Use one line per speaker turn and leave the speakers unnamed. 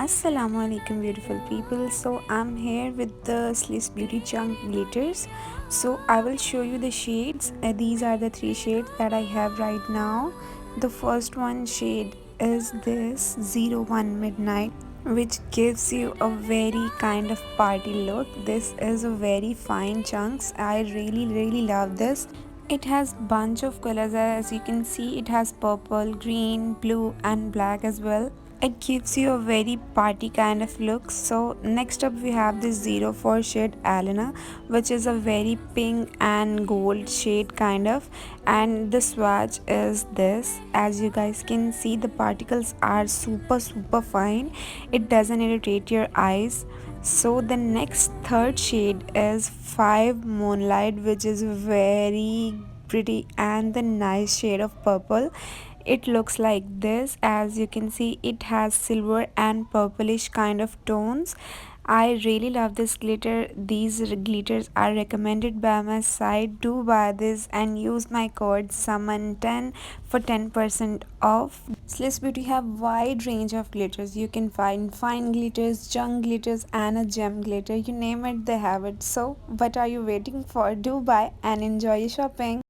Assalamu alaikum beautiful people. So I'm here with the Sliss Beauty Chunk glitters. So I will show you the shades. These are the three shades that I have right now. The first one shade is this 01 Midnight, which gives you a very kind of party look. This is a very fine chunks. I really love this. It has bunch of colors. As you can see, it has purple, green, blue and black as well. It gives you a very party kind of look. So next up we have this 04 shade Alana, which is a very pink and gold shade kind of, and the swatch is this. As you guys can see, the particles are super fine. It doesn't irritate your eyes. So the next third shade is 5 Moonlight, which is very pretty and the nice shade of purple. It looks like this. As you can see, it has silver and purplish kind of tones. I really love this glitter. These glitters are recommended by my site. Do buy this and use my code SUMMON10 for 10% off. Sliss Beauty have wide range of glitters. You can find fine glitters, junk glitters and a gem glitter. You name it, they have it. So what are you waiting for? Do buy and enjoy your shopping.